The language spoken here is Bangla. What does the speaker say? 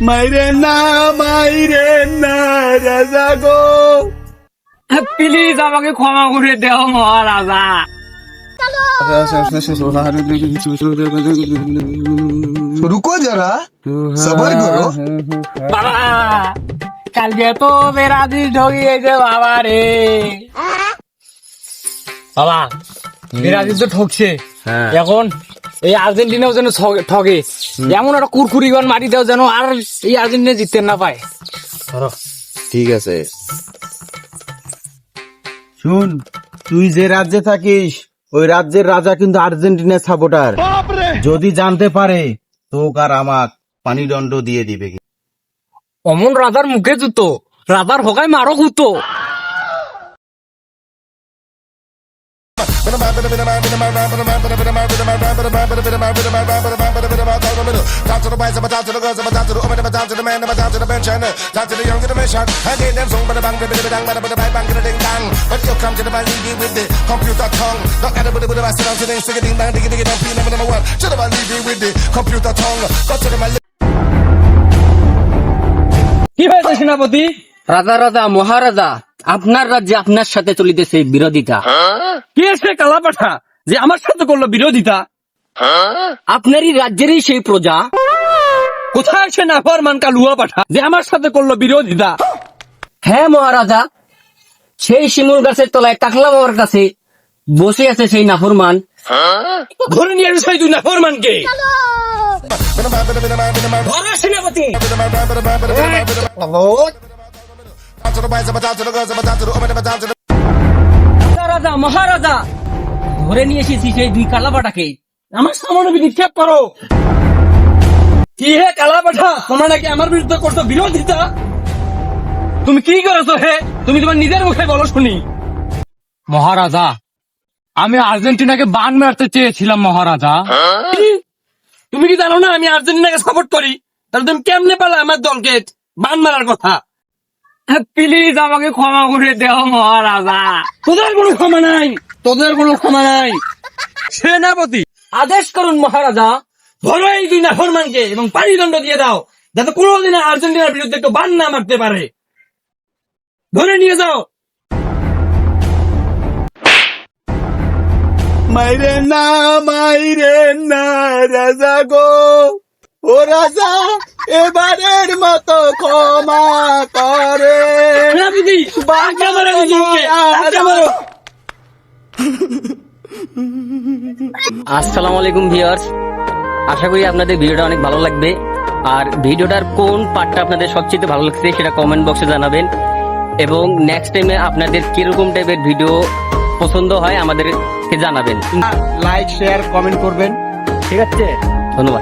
মাইরে না রাজা গো, প্লিজ আমাকে ক্ষমা করে দেও মহারাজা। रुको जरा सबर करो। বাবা কালকে তো বেরাজি ঠকিয়েছে বাবা রে। বাবা বেরাজি তো ঠকছে, এখন এই আর্জেন্টিনাও যেন ঠকে, এমন একটা কুরকুরি গন মারি দাও যেন আর এই আর্জেন্টিনা জিততে না পায়। ঠিক আছে। শুন, তুই যে রাজ্যে থাকিস ওই রাজ্যের রাজা কিন্তু আর্জেন্টিনার সাপোর্টার। যদি জানতে পারে তোক আর আমাক পানিদণ্ড দিয়ে দিবে। অমন রাজার মুখে জুতো, রাজার হকায় মারো কুতো। কি হয়েছে সেনাপতি? রাজা রাজা মহারাজা, আপনার রাজ্যে আপনার সাথে চলিতেছে বিরোধিতা। কে সে কালাপাঠা যে আমার সাথে করলো বিরোধিতা? আপনারই রাজ্যেরই সেই প্রজা। কোথায় সে নাফরমান কালুয়া পাঠা যে আমার সাথে করলো বিরোধিতা? হ্যাঁ মহারাজা, সেই শিমুল গাছের তলায় টাকলা বাবার কাছে বসে আছে সেই নাফরমান। ধরে নিয়ে এসে তুই নাফরমানকে ধরো সেনাপতি। রাজা রাজা মহারাজা, ধরে নিয়ে এসেছি সেই দুই কালাপাটাকে। আমার সামনে নিক্ষেপ করো। কি হে কালাপাঠা, তোমরা নাকি আমার বিরুদ্ধে করছো বিরোধিতা? তুমি কি করেছো হে? তুমি তোমার নিজের মুখে বলো শুনি। মহারাজা, আমি আর্জেন্টিনাকে বান মারতে চেয়েছিলাম মহারাজা। কি? তুমি কি জানো না আমি আর্জেন্টিনাকে সাপোর্ট করি? তাহলে তুমি কেমনে পারলে আমার দলকে বান মারার কথা? প্লিজ আমাকে ক্ষমা করে দেও মহারাজা। তোদের কোনো ক্ষমা নাই, তোদের কোনো ক্ষমা নাই। সেনাপতি আদেশ করুন মহারাজা। ধরো এই দুই নাফরমানকে এবং পানিদণ্ড দিয়ে দাও, যাতে কোনোদিন আর্জেন্টিনার বিরুদ্ধে একটু বান না মারতে পারে। ধরে নিয়ে যাও। মাইরে না রাজা গো, ও রাজা এবারের মতো ক্ষমা করে। সেনাপতি আজ্ঞা মারো দুজনকে, আজ্ঞা মারো। আসসালামু আলাইকুম ভিউয়ার্স, আশা করি আপনাদের ভিডিওটা অনেক ভালো লাগবে। আর ভিডিওটার কোন পার্টটা আপনাদের সবচেয়ে ভালো লাগছে সেটা কমেন্ট বক্সে জানাবেন, এবং নেক্সট টাইমে আপনাদের কিরকম টাইপের ভিডিও পছন্দ হয় আমাদেরকে জানাবেন। লাইক শেয়ার কমেন্ট করবেন। ঠিক আছে, ধন্যবাদ।